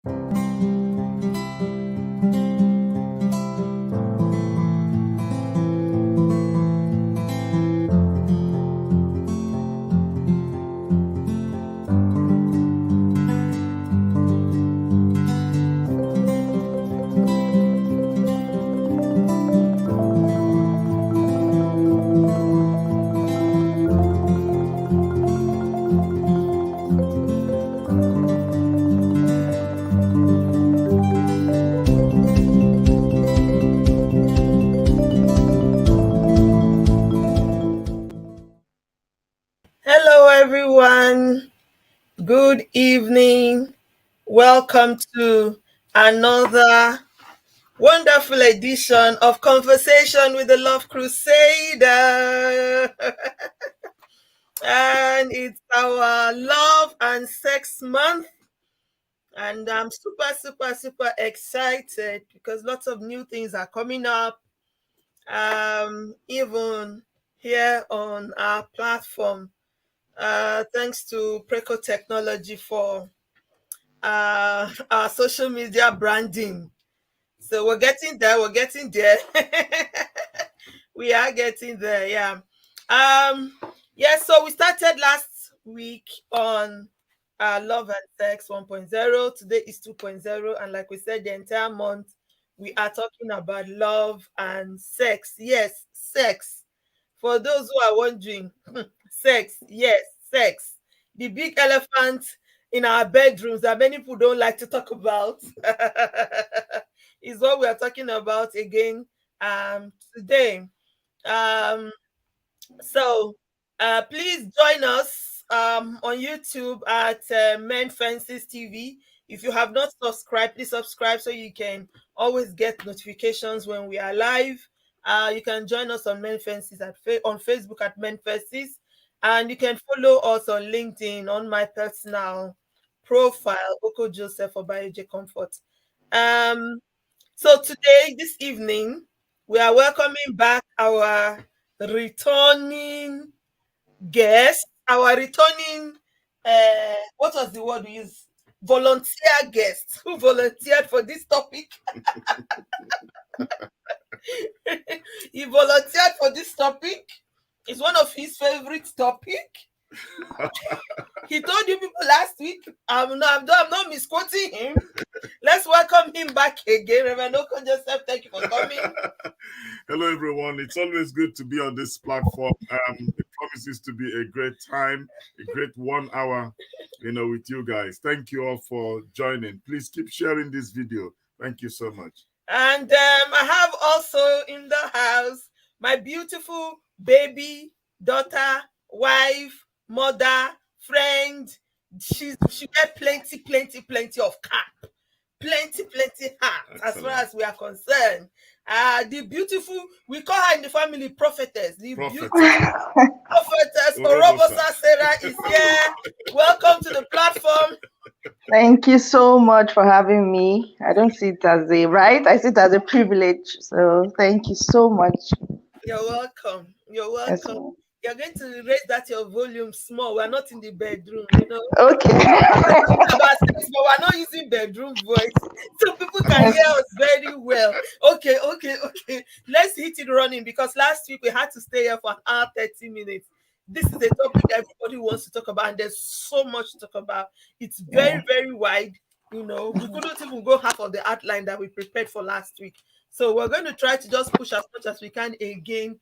Hello, everyone. Good evening. Welcome to another wonderful edition of Conversation with the Love Crusader. And it's our love and sex month. And I'm super excited because lots of new things are coming up. Even here on our platform. Thanks to Preco Technology for our social media branding. So we're getting there. We're getting there. We are getting there. Yeah. Um. Yeah. So we started last week on Love and Sex 1.0. Today is 2.0, and like we said, the entire month we are talking about love and sex. Yes, sex. For those who are wondering, sex. Yes, sex. The big elephant in our bedrooms that many people don't like to talk about is what we are talking about again today. Um, so please join us on YouTube at Men Fences TV. If you have not subscribed, please subscribe so you can always get notifications when we are live. You can join us on Men Fences on Facebook at Men Fences, and you can follow us on LinkedIn on my personal profile, Oko Joseph or J Comfort. Um, so today, this evening, we are welcoming back our returning guest, our returning what was the word we use? Volunteer guest who volunteered for this topic. He volunteered for this topic. It's one of his favorite topic. He told you people last week. I'm not misquoting him. Let's welcome him back again. Reverend Oko Joseph, thank you for coming. Hello, everyone. It's always good to be on this platform. It promises to be a great time, a great 1 hour, with you guys. Thank you all for joining. Please keep sharing this video. Thank you so much. And I have also in the house my beautiful baby, daughter, wife, mother, friend. She get plenty of cap, plenty heart. Excellent. As far as we are concerned. The beautiful, we call her in the family prophetess. The beautiful prophetess Orobosa Sarah is here. Welcome to the platform. Thank you so much for having me. I don't see it as a right, I see it as a privilege. So thank you so much. You're welcome. You're welcome. You're going to raise that your volume small. We're not in the bedroom, Okay. About sex, but we're not using bedroom voice, so people can hear us very well. Okay. Let's hit it running because last week we had to stay here for an hour 30 minutes. This is a topic everybody wants to talk about, and there's so much to talk about. It's very wide. We couldn't even go half of the outline that we prepared for last week. So we're going to try to just push as much as we can again,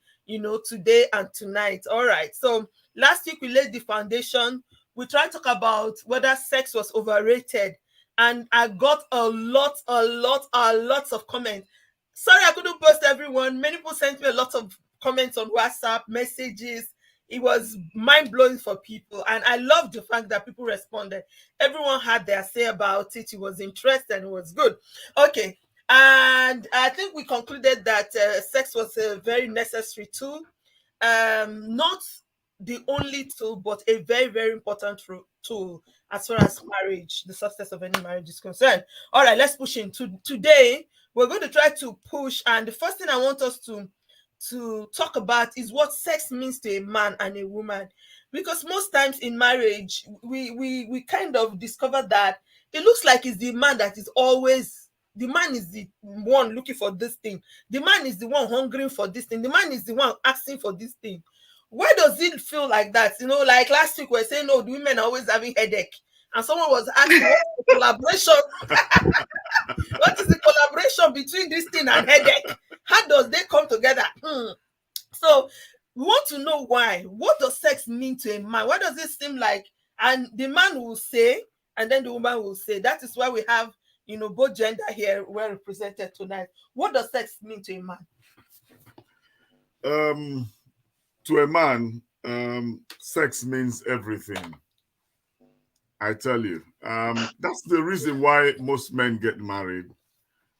today and tonight. All right. So last week we laid the foundation. We tried to talk about whether sex was overrated, and I got a lot of comments. Sorry, I couldn't post everyone. Many people sent me a lot of comments on WhatsApp, messages. It was mind-blowing for people, and I love the fact that people responded. Everyone had their say about it. It was interesting. It was good. Okay. And I think we concluded that sex was a very necessary tool, not the only tool, but a very important tool as far as marriage, the success of any marriage is concerned. All right, let's push into today. We're going to try to push, and the first thing I want us to talk about is what sex means to a man and a woman, because most times in marriage we kind of discover that it looks like it's the man that is always, the man is the one looking for this thing. The man is the one hungering for this thing. The man is the one asking for this thing. Why does it feel like that? You know, like last week we were saying, no, the women are always having headache. And someone was asking, what's the collaboration? What is the collaboration between this thing and headache? How does they come together? So we want to know why. What does sex mean to a man? Why does it seem like, and the man will say, and then the woman will say. That is why we have, you know, both gender here well represented tonight. What does sex mean to a man? To a man, sex means everything. I tell you, that's the reason why most men get married.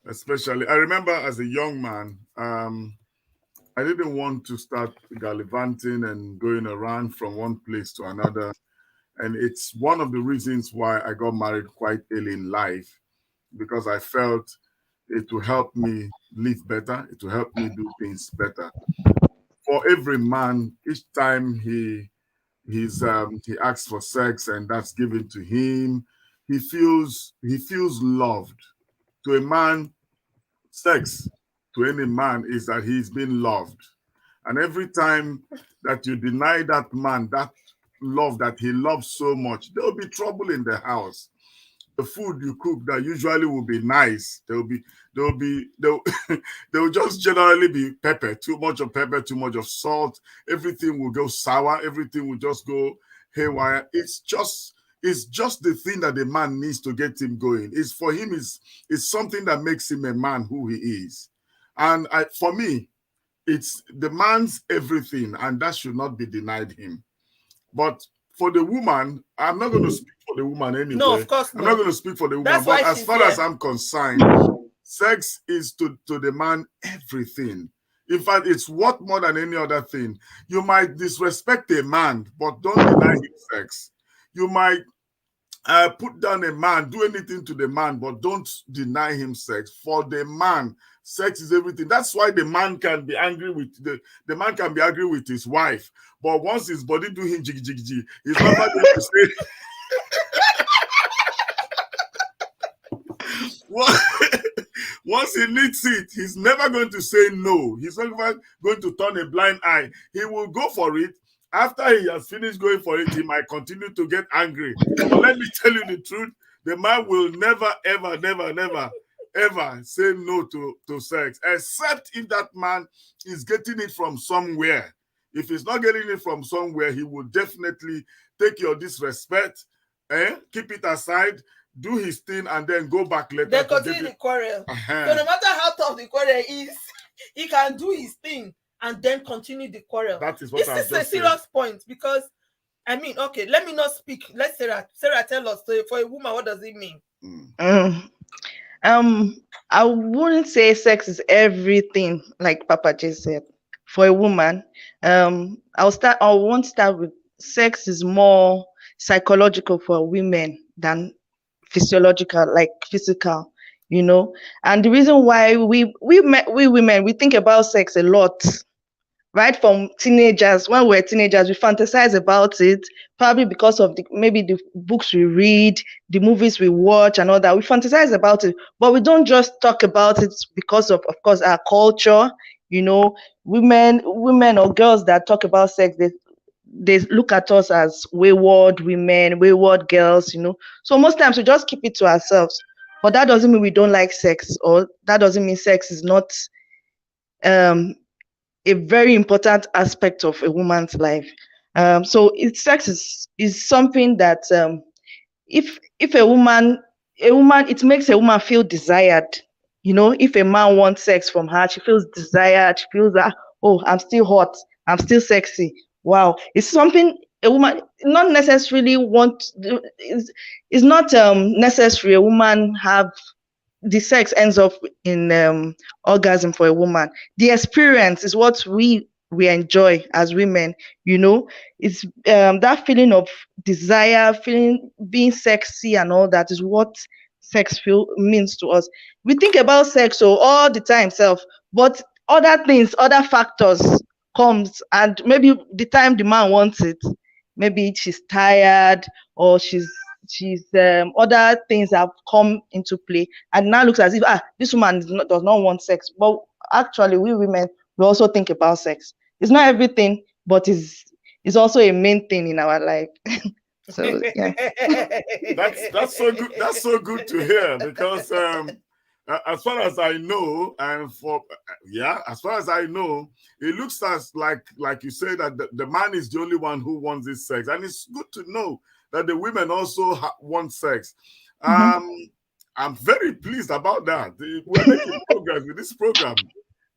Especially, I remember as a young man, I didn't want to start gallivanting and going around from one place to another. And it's one of the reasons why I got married quite early in life, because I felt it will help me live better. It will help me do things better. For every man, each time he asks for sex and that's given to him, he feels loved. To a man, sex to any man is that he's been loved. And every time that you deny that man that love that he loves so much, there will be trouble in the house. The food you cook that usually will be nice, there will just generally be pepper, too much of pepper, too much of salt. Everything will go sour. Everything will just go haywire. It's just the thing that the man needs to get him going. It's for him. It's something that makes him a man who he is. And for me, it's the man's everything, and that should not be denied him. But for the woman, I'm not going to speak for the woman anyway. No, of course not. I'm not going to speak for the woman. That's but why as far as I'm concerned, sex is to the man everything. In fact, it's worth more than any other thing. You might disrespect a man, but don't deny him sex. You might put down a man, do anything to the man, but don't deny him sex. For the man, sex is everything. That's why the man can be angry with the man can be angry with his wife. But once his body do him jiggy jiggy jiggy, he's never going to say. Once he needs it, he's never going to say no. He's never going to turn a blind eye. He will go for it. After he has finished going for it, he might continue to get angry. But let me tell you the truth, the man will never, ever, never, never, ever say no to sex, except if that man is getting it from somewhere. If he's not getting it from somewhere, he will definitely take your disrespect, keep it aside, do his thing, and then go back later. They continue the quarrel. So no matter how tough the quarrel is, he can do his thing and then continue the quarrel. That is what this is a serious point, because I mean, okay, let me not speak. Let Sarah tell us. So for a woman, what does it mean? I wouldn't say sex is everything, like Papa just said. For a woman, I won't start with sex is more psychological for women than physiological, like physical, you know. And the reason why we women, we think about sex a lot, right? From teenagers, when we're teenagers, we fantasize about it, probably because of maybe the books we read, the movies we watch and all that. We fantasize about it, but we don't just talk about it because of course, our culture. You know, women or girls that talk about sex, they look at us as wayward women, wayward girls, you know. So most times we just keep it to ourselves. But that doesn't mean we don't like sex, or that doesn't mean sex is not a very important aspect of a woman's life. So sex is something that if a woman, it makes a woman feel desired. You know, if a man wants sex from her, she feels desired. She feels that, oh, I'm still hot, I'm still sexy. Wow, it's something a woman not necessarily it's not necessary a woman have the sex ends up in orgasm for a woman. The experience is what we enjoy as women, you know. It's that feeling of desire, being sexy and all that is what sex means to us. We think about sex all the time self, but other things, other factors comes, and maybe the time the man wants it, maybe she's tired or she's she's other things have come into play, and now looks as if this woman does not want sex. But actually, we women, we also think about sex. It's not everything, but it's also a main thing in our life. So yeah, that's so good. That's so good to hear, because as far as I know, and as far as I know, it looks as like you say that the man is the only one who wants this sex, and it's good to know that the women also want sex. I'm very pleased about that. We're making progress with this program.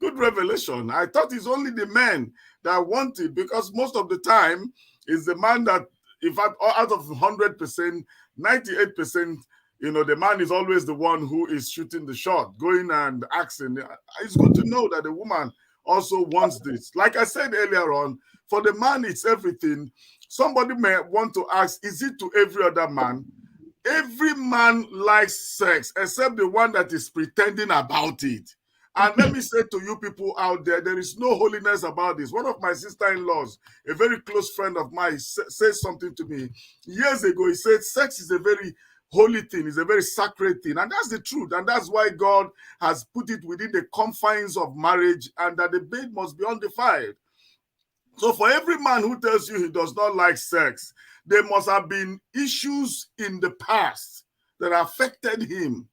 Good revelation. I thought it's only the men that want it, because most of the time it's the man that, in fact, out of 100%, 98%, the man is always the one who is shooting the shot, going and asking. It's good to know that the woman also wants this. Like I said earlier on, for the man, it's everything. Somebody may want to ask, is it to every other man? Every man likes sex, except the one that is pretending about it. And let me say to you people out there is no holiness about this. One of my sister-in-laws, a very close friend of mine, said something to me years ago. He said, sex is a very holy thing, it's a very sacred thing. And that's the truth. And that's why God has put it within the confines of marriage, and that the bed must be undefiled. So for every man who tells you he does not like sex, there must have been issues in the past that affected him.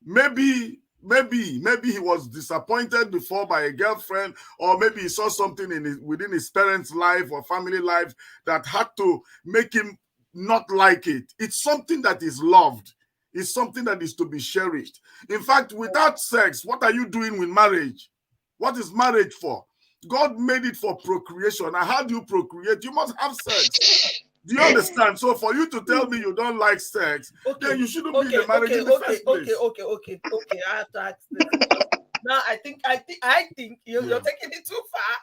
Maybe he was disappointed before by a girlfriend, or maybe he saw something within his parents' life or family life that had to make him not like it. It's something that is loved. It's something that is to be cherished. In fact, without sex, what are you doing with marriage? What is marriage for? God made it for procreation. And how do you procreate? You must have sex. Do you understand? So for you to tell me you don't like sex, then you shouldn't be in the marriage in the first place. Okay. I have to ask this. Now I think you're taking it too far.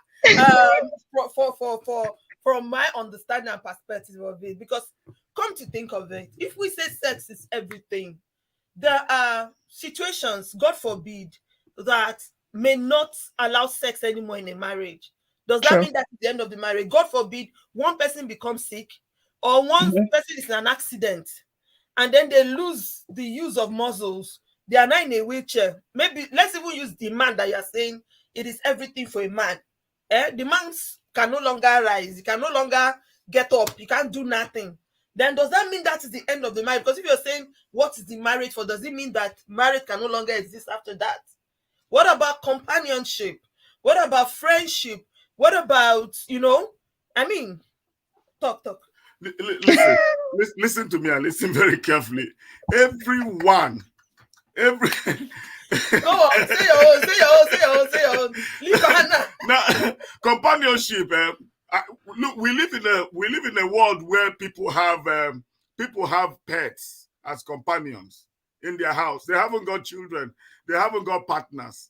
From my understanding and perspective of it, because come to think of it, if we say sex is everything, there are situations, God forbid, that may not allow sex anymore in a marriage. Does that mean that at the end of the marriage, God forbid, one person becomes sick, or one person is in an accident, and then they lose the use of muscles, they are now in a wheelchair? Maybe let's even use the man that you're saying it is everything for a man. The man can no longer rise, he can no longer get up, he can't do nothing. Then does that mean that is the end of the marriage? Because if you're saying what is the marriage for, does it mean that marriage can no longer exist after that? What about companionship? What about friendship? What about, talk. Listen to me and listen very carefully. Everyone. Go on, say your own. Leave Hannah. Now, companionship. Look, we live in a world where people have pets as companions in their house. They haven't got children. They haven't got partners.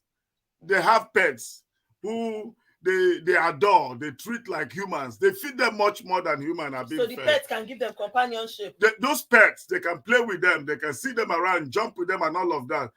They have pets who they adore. They treat like humans. They feed them much more than humans are being fed. So the pets can give them companionship. Those pets, they can play with them. They can see them around, jump with them, and all of that.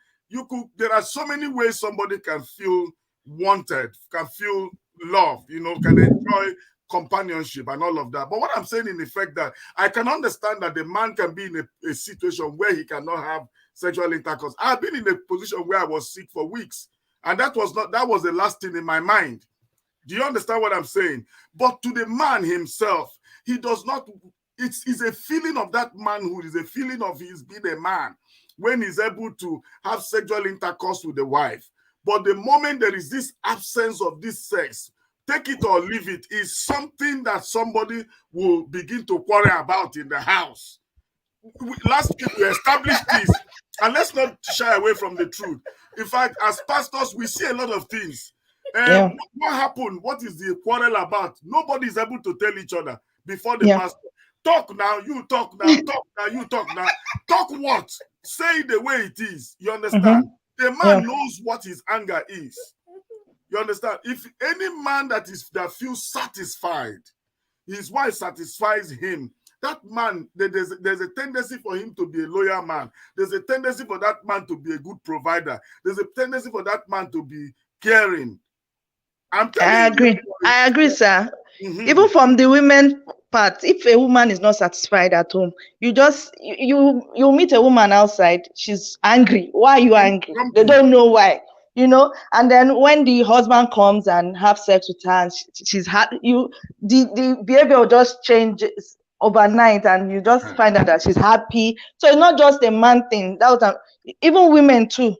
There are so many ways somebody can feel wanted, can feel loved, can enjoy companionship and all of that. But what I'm saying in effect, that I can understand that the man can be in a situation where he cannot have sexual intercourse. I've been in a position where I was sick for weeks, and that was the last thing in my mind. Do you understand what I'm saying? But to the man himself, he does not. It's a feeling of that manhood. It's a feeling of his being a man when he's able to have sexual intercourse with the wife. But the moment there is this absence of this sex, take it or leave it, is something that somebody will begin to quarrel about in the house. Last week we established this, and let's not shy away from the truth. In fact, as pastors, we see a lot of things. What happened? What is the quarrel about? Nobody is able to tell each other before the pastor. Talk now, you talk now, talk now, you talk now. Talk what? Say it the way it is. You understand? The man knows what his anger is. You understand? If any man that feels satisfied, his wife satisfies him, that man, there's a tendency for him to be a loyal man. There's a tendency for that man to be a good provider. There's a tendency for that man to be caring. I'm telling I you. agree. I agree, sir. Mhm. Even from the women part, if a woman is not satisfied at home, you meet a woman outside, she's angry. Why are you angry? They Grumpy. don't know why, and then when the husband comes and have sex with her, and she's the behavior will just change overnight, and you just find out that she's happy. So it's not just a man thing. Even women too.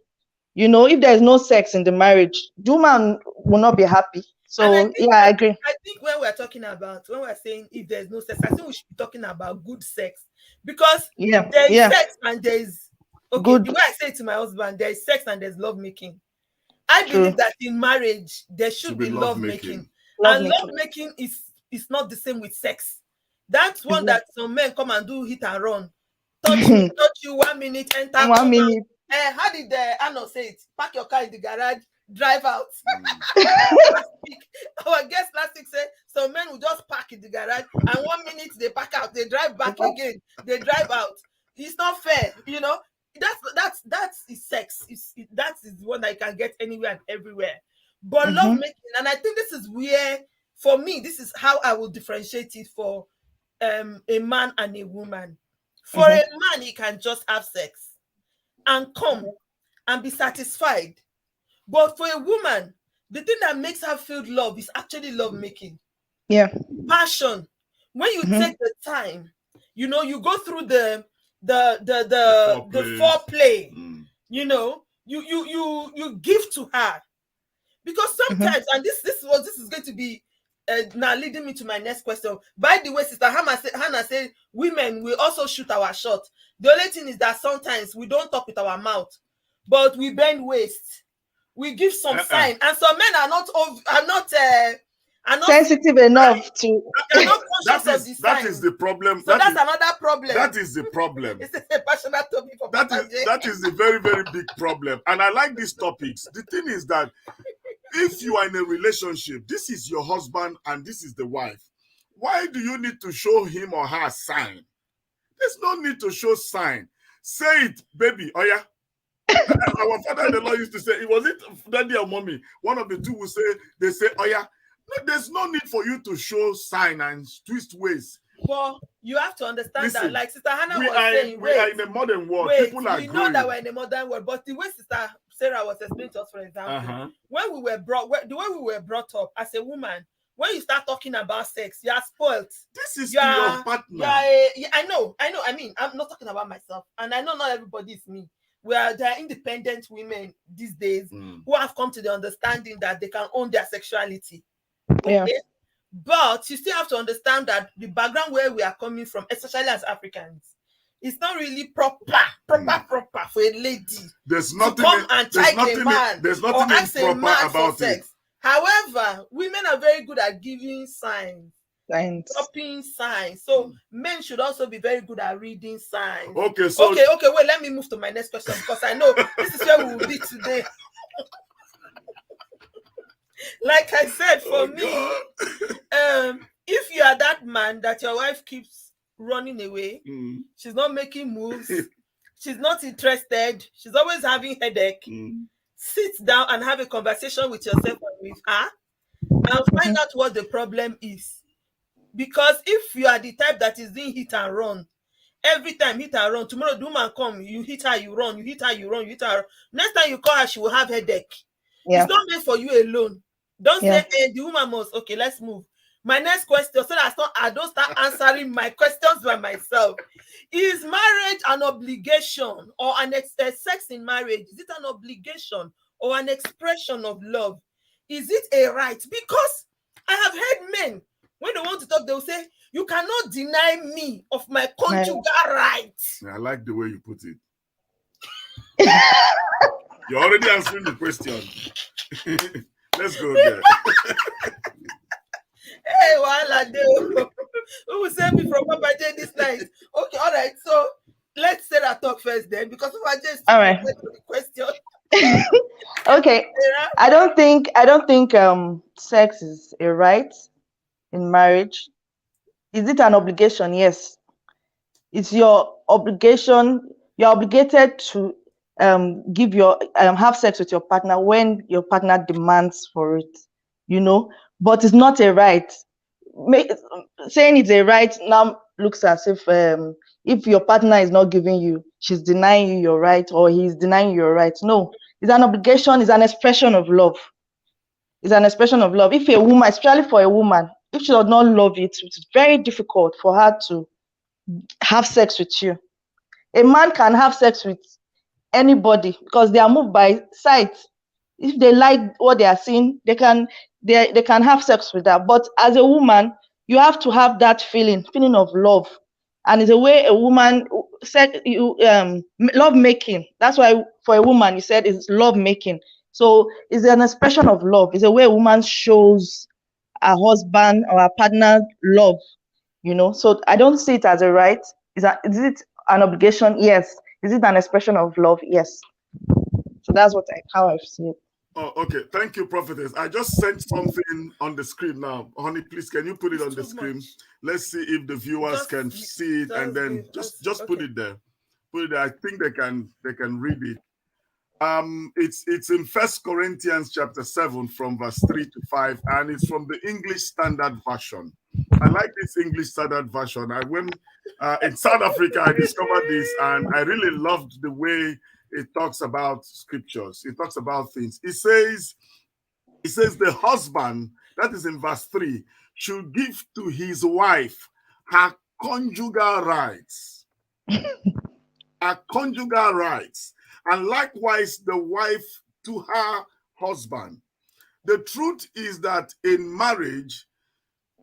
If there's no sex in the marriage, the woman will not be happy. So I agree. I think when we're saying if there's no sex, I think we should be talking about good sex, because there is sex and there is Good. The way I say it to my husband, there is sex and there's love making. I True. believe that in marriage there should be love making, and love making is not the same with sex. That's one that some men come and do hit and run, touch you 1 minute, enter 1 minute. How did Arnold say it? Park your car in the garage, drive out. Our guest last week said some men will just park in the garage and 1 minute they park out, they drive back again, they drive out. It's not fair, That's sex. That is one that you can get anywhere and everywhere. But love making, and I think this is where, for me, this is how I will differentiate it for a man and a woman. For a man, he can just have sex and come and be satisfied. But for a woman, the thing that makes her feel love is actually love making. Yeah. Passion. When you take the time, you go through the foreplay, you give to her. Because sometimes, and this is going to be now leading me to my next question. By the way, Sister Hannah said women will also shoot our shot. The only thing is that sometimes we don't talk with our mouth, but we bend waist. We give some sign, and some men are not sensitive enough to. That is the problem. So that's another problem. That is the problem. It's a passionate topic for that is the very, very big problem. And I like these topics. The thing is that if you are in a relationship, this is your husband and this is the wife. Why do you need to show him or her a sign? There's no need to show sign. Say it, baby. Oh yeah. Our father-in-law used to say, it wasn't daddy or mommy. One of the two will say, they say, oh yeah. No, there's no need for you to show sign and twist ways. Well, you have to understand that, like Sister Hannah was saying, we are in a modern world. People are we know that we're in a modern world, but the way Sister Sarah was explaining to us, for example, when we were the way we were brought up as a woman, when you start talking about sex, you are spoiled. This is your partner. I know. I mean, I'm not talking about myself, and I know not everybody is me. There are independent women these days who have come to the understanding that they can own their sexuality. Okay? Yeah. But you still have to understand that the background where we are coming from, especially as Africans, it's not really proper for a lady to come and take a man or ask a man for sex. However, women are very good at giving signs. Dropping signs. So men should also be very good at reading signs. Okay, wait, let me move to my next question, because I know this is where we will be today. Like I said, for me, if you are that man that your wife keeps running away, she's not making moves, she's not interested, she's always having headache, sit down and have a conversation with yourself and with her and find out what the problem is. Because if you are the type that is doing hit and run, every time hit and run, tomorrow the woman come, you hit her, you run, you hit her, you run, you hit her. Next time you call her, she will have headache. Yeah. It's not made for you alone. Don't say, hey, the woman must. Okay, let's move. My next question, so that I don't start answering my questions by myself. Is marriage an obligation or sex in marriage? Is it an obligation or an expression of love? Is it a right? Because I have heard men, when they want to talk, they'll say, you cannot deny me of my conjugal rights. I like the way you put it. You're already answering the question. Let's go there. Hey, who will send me from Papa J this night? Okay, all right. So let's Sarah talk first then, because Papa J is all right. The question. Okay. Sarah? I don't think sex is a right in marriage. Is it an obligation? Yes. It's your obligation. You're obligated to have sex with your partner when your partner demands for it. you know, but it's not a right. Saying it's a right now looks as if your partner is not giving you, she's denying you your right, or he's denying you your right. No, it's an obligation, it's an expression of love. It's an expression of love. If a woman, especially for a woman, if she does not love it, it's very difficult for her to have sex with you. A man can have sex with anybody because they are moved by sight. If they like what they are seeing, they can have sex with that. But as a woman, you have to have that feeling of love, and it's a way a woman love making. That's why for a woman, you said it's love making. So it's an expression of love. It's a way a woman shows her husband or her partner love. You know, so I don't see it as a right. Is it an obligation? Yes. Is it an expression of love? Yes. So that's how I see it. Oh, okay. Thank you, prophetess. I just sent something on the screen now. Honey, please, can you put it on the screen? Let's see if the viewers can see it, and then just put it there. Put it there. I think they can read it. It's in 1 Corinthians chapter 7 from verse 3 to 5, and it's from the English Standard Version. I like this English Standard Version. I went in South Africa, I discovered this, and I really loved the way it talks about scriptures. It talks about things. It says the husband, that is in verse 3, should give to his wife her conjugal rights. Her conjugal rights. And likewise the wife to her husband. The truth is that in marriage,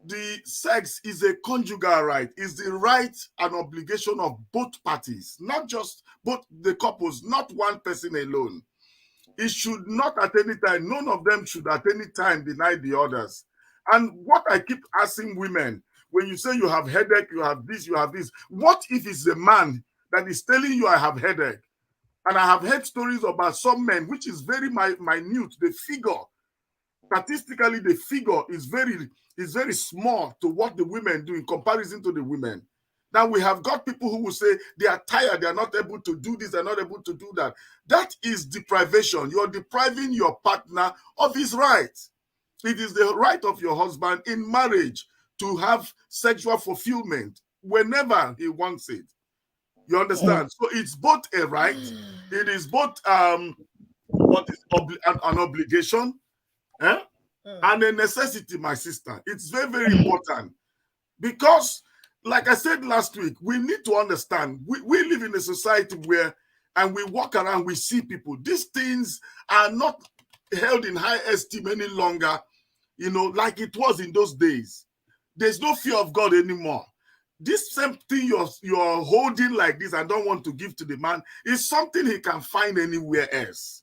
the sex is a conjugal right. It's the right and obligation of both parties, not just both the couples, not one person alone. It should not at any time, none of them should at any time deny the others. And what I keep asking women, when you say you have headache, you have this, what if it's the man that is telling you I have headache? And I have heard stories about some men, which is very minute. The figure, statistically, the figure is very small to what the women do in comparison to the women. Now we have got people who will say they are tired, they are not able to do this, they're not able to do that. That is deprivation. You're depriving your partner of his rights. It is the right of your husband in marriage to have sexual fulfillment whenever he wants it. You understand? So it's both a right, it is both an obligation, and a necessity, my sister. It's very, very important. Because, like I said last week, we need to understand, we live in a society where, and we walk around, we see people. These things are not held in high esteem any longer, you know, like it was in those days. There's no fear of God anymore. This same thing you're holding like this and don't want to give to the man is something he can find anywhere else.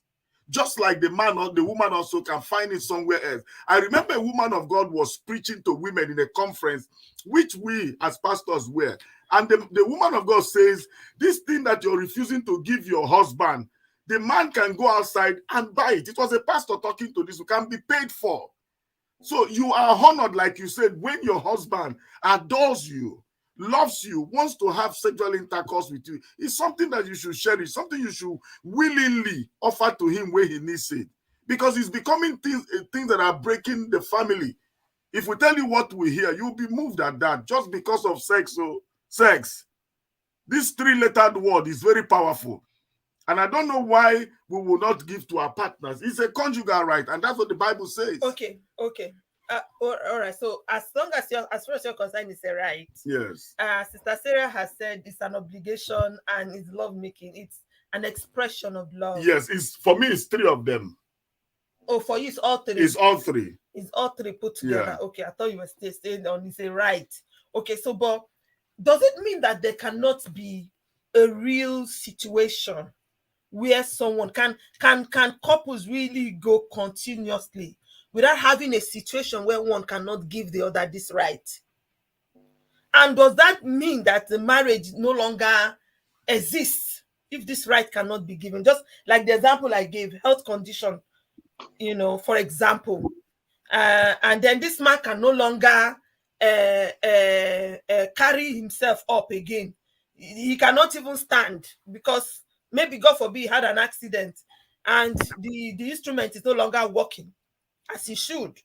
Just like the man or the woman also can find it somewhere else. I remember a woman of God was preaching to women in a conference, which we as pastors were. And the woman of God says, this thing that you're refusing to give your husband, the man can go outside and buy it. It was a pastor talking to this, who can be paid for. So you are honored, like you said, when your husband adores you, loves you, wants to have sexual intercourse with you. It's something that you should cherish, something you should willingly offer to him when he needs it. Because it's becoming things that are breaking the family. If we tell you what we hear, you'll be moved at that just because of sex. So sex, this three-lettered word is very powerful. And I don't know why we will not give to our partners. It's a conjugal right, and that's what the Bible says. Okay. All right. So as far as you're concerned, it's a right. Yes. Sister Sarah has said it's an obligation and it's love making. It's an expression of love. Yes. For me, it's three of them. Oh, for you, it's all three. It's all three. It's all three put together. Yeah. Okay, I thought you were still staying on. It's a right. Okay, so but does it mean that there cannot be a real situation where someone can couples really go continuously without having a situation where one cannot give the other this right? And does that mean that the marriage no longer exists if this right cannot be given? Just like the example I gave, health condition, you know, for example, and then this man can no longer carry himself up again. He cannot even stand because maybe, God forbid, he had an accident and the instrument is no longer working as he should.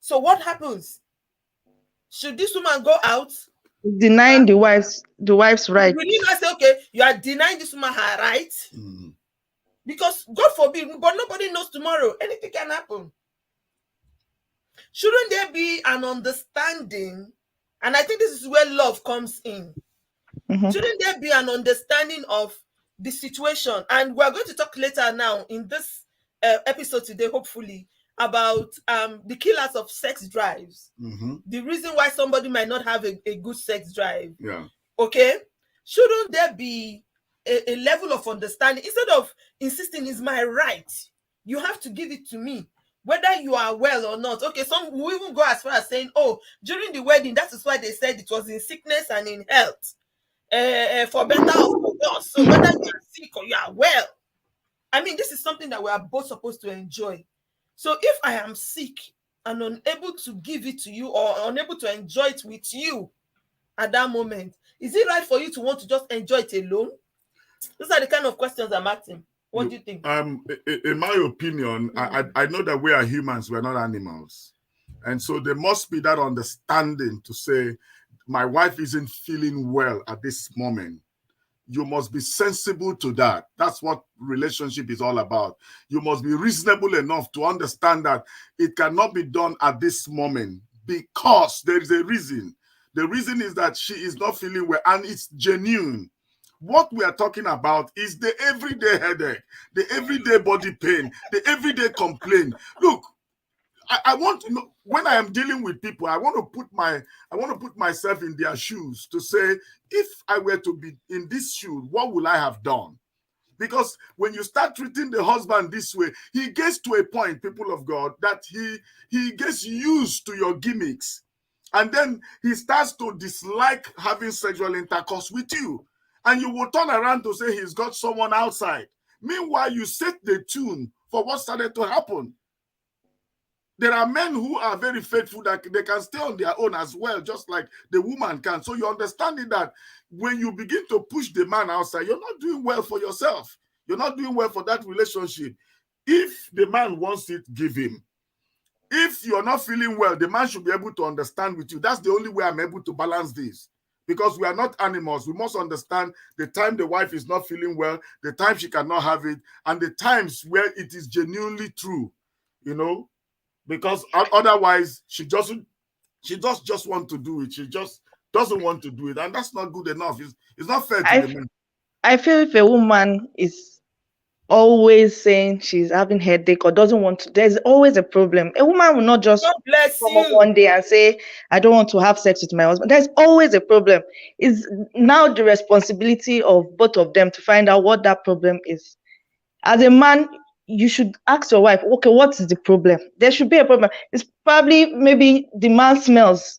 So what happens? Should this woman go out? Denying the wife's right. Will you not say, okay, you are denying this woman her right? Because God forbid, but nobody knows tomorrow. Anything can happen. Shouldn't there be an understanding? And I think this is where love comes in. Shouldn't there be an understanding of the situation? And we're going to talk later now in this episode today, hopefully, about the killers of sex drives. The reason why somebody might not have a good sex drive. Yeah. Okay? Shouldn't there be a level of understanding? Instead of insisting it's my right, you have to give it to me, whether you are well or not. Okay, some will even go as far as saying, oh, during the wedding, that is why they said it was in sickness and in health, for better or for worse. So whether you are sick or you are well, I mean, this is something that we are both supposed to enjoy. So if I am sick and unable to give it to you or unable to enjoy it with you at that moment, is it right for you to want to just enjoy it alone? Those are the kind of questions I'm asking. What do you think? In my opinion, I know that we are humans, we're not animals. And so there must be that understanding to say, my wife isn't feeling well at this moment. You must be sensible to that. That's what relationship is all about. You must be reasonable enough to understand that it cannot be done at this moment because there is a reason. The reason is that she is not feeling well and it's genuine. What we are talking about is the everyday headache, the everyday body pain, the everyday complaint. Look, I want to know, when I am dealing with people, I want to put myself in their shoes to say, if I were to be in this shoe, what will I have done? Because when you start treating the husband this way, he gets to a point, people of God, that he gets used to your gimmicks. And then he starts to dislike having sexual intercourse with you. And you will turn around to say he's got someone outside. Meanwhile, you set the tune for what started to happen. There are men who are very faithful that they can stay on their own as well, just like the woman can. So you're understanding that when you begin to push the man outside, you're not doing well for yourself. You're not doing well for that relationship. If the man wants it, give him. If you're not feeling well, the man should be able to understand with you. That's the only way I'm able to balance this. Because we are not animals. We must understand the time the wife is not feeling well, the time she cannot have it, and the times where it is genuinely true, you know, because otherwise she just want to do it. She just doesn't want to do it, and that's not good enough. It's not fair to the men. I feel if a woman is always saying she's having headache or doesn't want to, there's always a problem. A woman will not just come up one day and say, I don't want to have sex with my husband. There's always a problem. It's now the responsibility of both of them to find out what that problem is. As a man, you should ask your wife, okay, what is the problem? There should be a problem. It's probably maybe the man smells.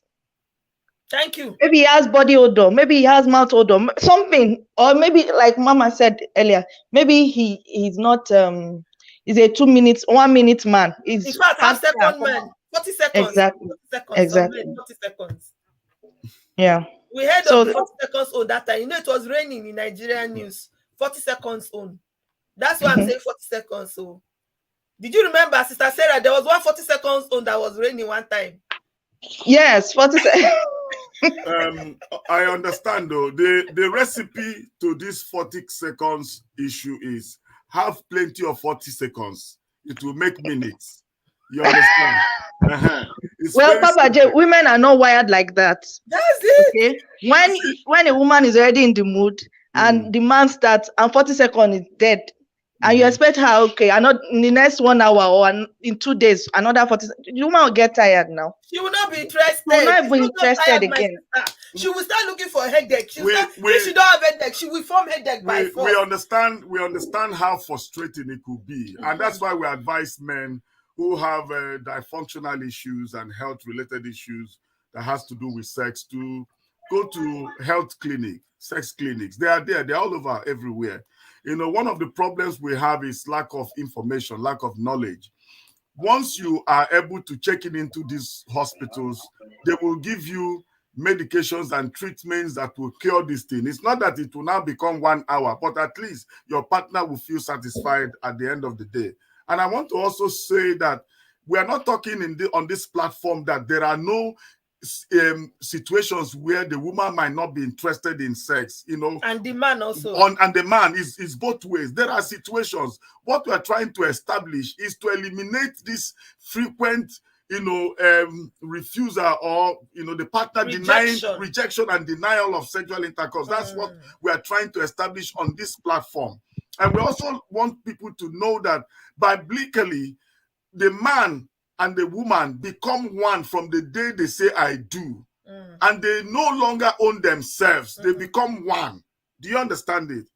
Thank you. Maybe he has body odor, maybe he has mouth odor, something, or maybe like Mama said earlier, maybe he's not he's a 1 minute man. He's in fact, half second man, 40 seconds. Exactly. 40 seconds. Exactly. 40 seconds. Yeah. We heard of 40 seconds on that time. You know, it was raining in Nigerian news. 40 seconds on. That's why I'm saying 40 seconds. So, did you remember, Sister Sarah? There was 40 seconds on that was raining one time. Yes, 40 seconds. I understand though. The recipe to this 40 seconds issue is have plenty of 40 seconds. It will make minutes. You understand? Well, Papa J, women are not wired like that. That's it. Okay. When a woman is already in the mood and the man starts and 40 seconds is dead, and you expect her, okay, and not in the next 1 hour or in 2 days, another 40 seconds, the woman will get tired now. She will not be interested. She will not be interested again. She will start looking for a headache. If she don't have headache, she will form headache by force. We understand how frustrating it could be. And that's why we advise men who have dysfunctional issues and health-related issues that has to do with sex to go to health clinic, sex clinics. They are there. They're all over everywhere. You know, one of the problems we have is lack of information, lack of knowledge. Once you are able to check in into these hospitals, they will give you medications and treatments that will cure this thing. It's not that it will now become 1 hour, but at least your partner will feel satisfied at the end of the day. And I want to also say that we are not talking on this platform that there are no situations where the woman might not be interested in sex, and the man also. And the man is both ways. There are situations. What we are trying to establish is to eliminate this frequent, refusal, or the partner denying rejection and denial of sexual intercourse. That's what we are trying to establish on this platform. And we also want people to know that biblically, the man and the woman become one from the day they say I do. And they no longer own themselves. They become one. Do you understand it?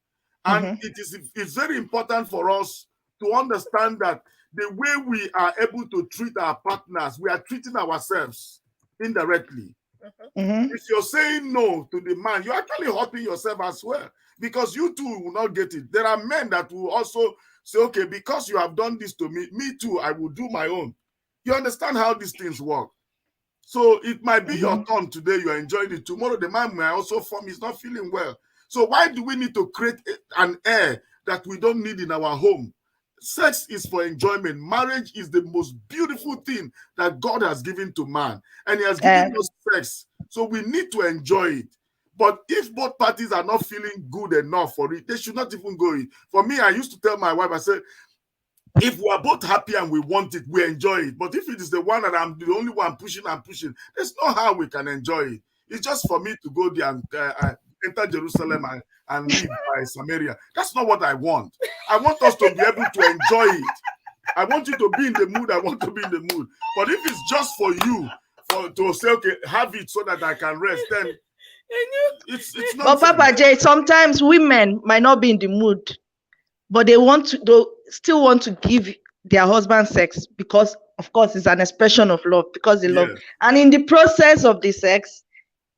And it's very important for us to understand that the way we are able to treat our partners, we are treating ourselves indirectly. If you're saying no to the man, you're actually hurting yourself as well, because you too will not get it. There are men that will also say, okay, because you have done this to me, me too, I will do my own. You understand how these things work? So it might be your turn today, you're enjoying it. Tomorrow, the man may also form, he's not feeling well. So why do we need to create an air that we don't need in our home? Sex is for enjoyment. Marriage is the most beautiful thing that God has given to man. And he has given us sex. So we need to enjoy it. But if both parties are not feeling good enough for it, they should not even go in. For me, I used to tell my wife, I said, if we are both happy and we want it, we enjoy it. But if it is the one that I'm the only one pushing and pushing, there's no how we can enjoy it. It's just for me to go there and enter Jerusalem and live by Samaria. That's not what I want. I want us to be able to enjoy it. I want you to be in the mood. I want to be in the mood. But if it's just for you, to say, okay, have it so that I can rest, then it's not. But Papa J, sometimes women might not be in the mood, but they still want to give their husband sex because, of course, it's an expression of love, because they love. And in the process of the sex,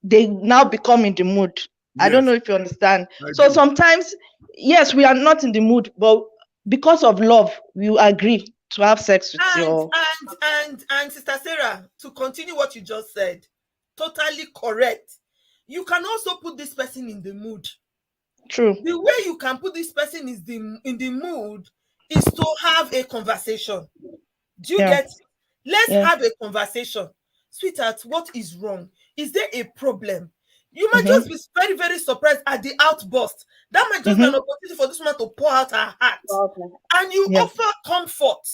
they now become in the mood. Yes. I don't know if you understand. So sometimes, yes, we are not in the mood, but because of love, we agree to have sex with your... And Sister Sarah, to continue what you just said, totally correct. You can also put this person in the mood. True. The way you can put this person in the mood is to have a conversation. Do you get it? Let's have a conversation. Sweetheart, what is wrong? Is there a problem? You might just be very, very surprised at the outburst. That might just be an opportunity for this woman to pour out her heart. And you offer comfort.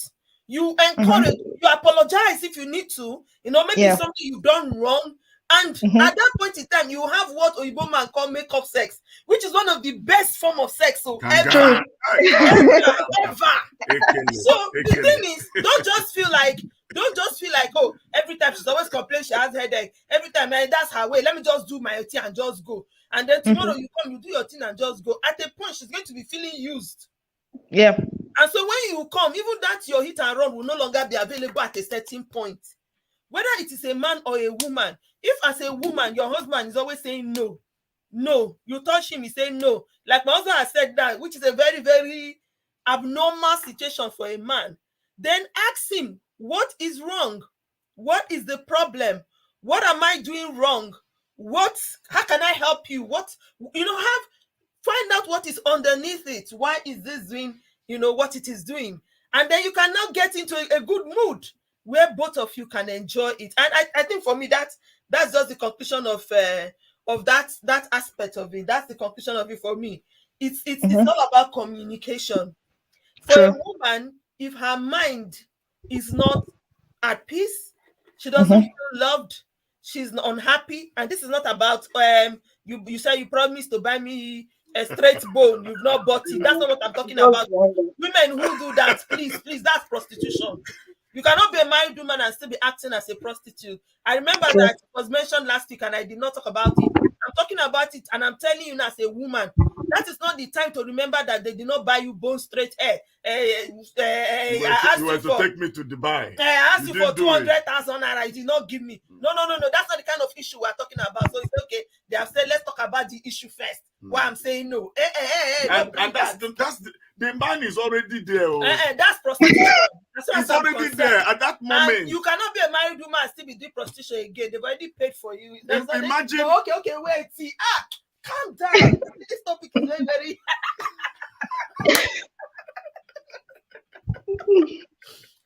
You encourage, you apologize if you need to. Maybe something you've done wrong. And at that point in time, you have what Oyibo man call make-up sex, which is one of the best form of sex ever. So the thing is, don't just feel like, oh, every time she's always complaining she has headache. Every time, that's her way. Let me just do my thing and just go. And then tomorrow you come, you do your thing and just go. At a point, she's going to be feeling used. Yeah. And so when you come, even that your hit and run will no longer be available at a certain point. Whether it is a man or a woman, if as a woman, your husband is always saying no, you touch him, he say no. Like my husband has said that, which is a very, very abnormal situation for a man. Then ask him, what is wrong? What is the problem? What am I doing wrong? How can I help you? Find out what is underneath it. Why is this doing, what it is doing? And then you can now get into a good mood where both of you can enjoy it. And I think for me, that's just the conclusion of that aspect of it. That's the conclusion of it for me. It's all about communication. For a woman, if her mind is not at peace, she doesn't feel loved, she's unhappy, and this is not about you say you promised to buy me a straight bone, you've not bought it. That's not what I'm talking about. Women who do that, please, that's prostitution. You cannot be a married woman and still be acting as a prostitute. I remember that it was mentioned last week and I did not talk about it. I'm talking about it and I'm telling you now as a woman, that is not the time to remember that they did not buy you bone straight hair. You were to take me to Dubai. I asked you for 200,000 and I did not give me. No. That's not the kind of issue we're talking about. So it's okay. They have said, let's talk about the issue first. Why I'm saying no. And that's the man is already there. That's prostitution. It's already there at that moment. And you cannot be a married woman and still be doing prostitution again. They've already paid for you. Imagine. Okay, wait. See, calm down. This topic is very, very.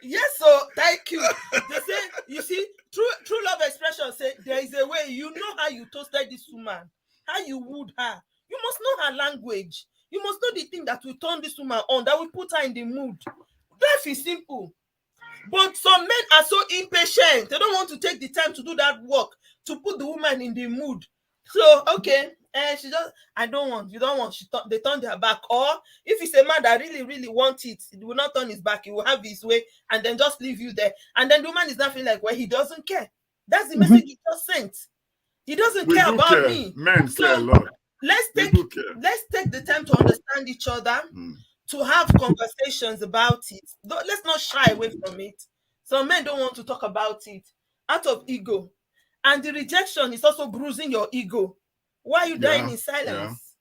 Yes, so thank you. okay, you know how you toasted this woman, how you wooed her. You must know her language. You must know the thing that will turn this woman on, that will put her in the mood. Life is simple. But some men are so impatient. They don't want to take the time to do that work to put the woman in the mood. So, okay, she just, I don't want, you don't want, they turn their back. Or if it's a man that really, really wants it, he will not turn his back. He will have his way and then just leave you there. And then the woman is not feeling like, well, he doesn't care. That's the message he just sent. He doesn't care about me. Men care a lot. Let's take the time to understand each other, to have conversations about it. Let's not shy away from it. Some men don't want to talk about it out of ego. And the rejection is also bruising your ego. Why are you dying in silence?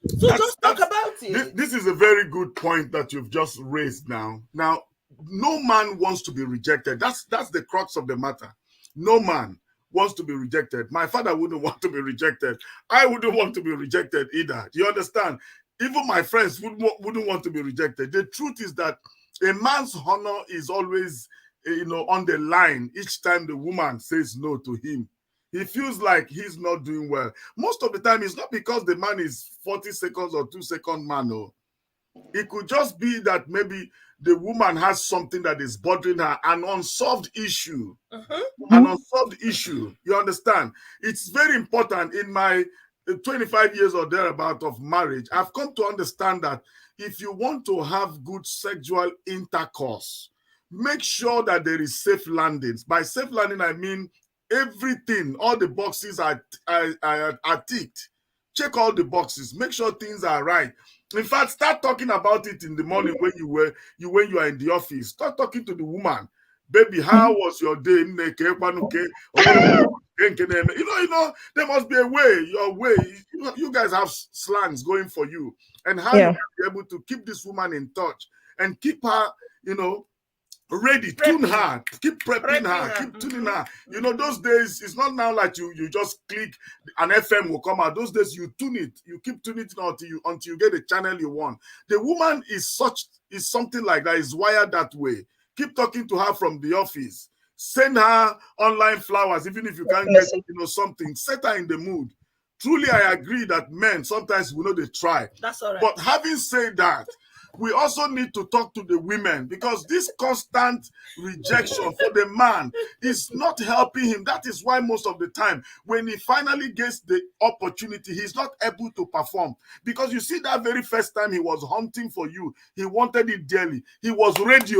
So just talk about it. This is a very good point that you've just raised now. Now, no man wants to be rejected. That's the crux of the matter. No man wants to be rejected. My father wouldn't want to be rejected. I wouldn't want to be rejected either. Do you understand? Even my friends wouldn't want to be rejected. The truth is that a man's honor is always, on the line each time the woman says no to him. He feels like he's not doing well. Most of the time, it's not because the man is 40 seconds or 2 second man. No. It could just be that maybe the woman has something that is bothering her, an unsolved issue. An unsolved issue. You understand? It's very important. In my 25 years or thereabout of marriage, I've come to understand that if you want to have good sexual intercourse, make sure that there is safe landings. By safe landing, I mean everything, all the boxes are ticked. Check all the boxes. Make sure things are right. In fact, start talking about it in the morning when you are in the office. Start talking to the woman. Baby, how was your day? There must be a way, your way. You guys have slangs going for you. And how you be able to keep this woman in touch and keep her, ready, tune her, keep prepping her, keep tuning her. Those days, it's not now like you just click, an FM will come out. Those days, you tune it. You keep tuning it until you get the channel you want. The woman is something like that, is wired that way. Keep talking to her from the office. Send her online flowers, even if you can't get something. Set her in the mood. Truly, I agree that men, sometimes they try. That's all right. But having said that, we also need to talk to the women, because this constant rejection for the man is not helping him. That is why most of the time, when he finally gets the opportunity, he's not able to perform. Because you see, that very first time he was hunting for you, he wanted it dearly. He was ready.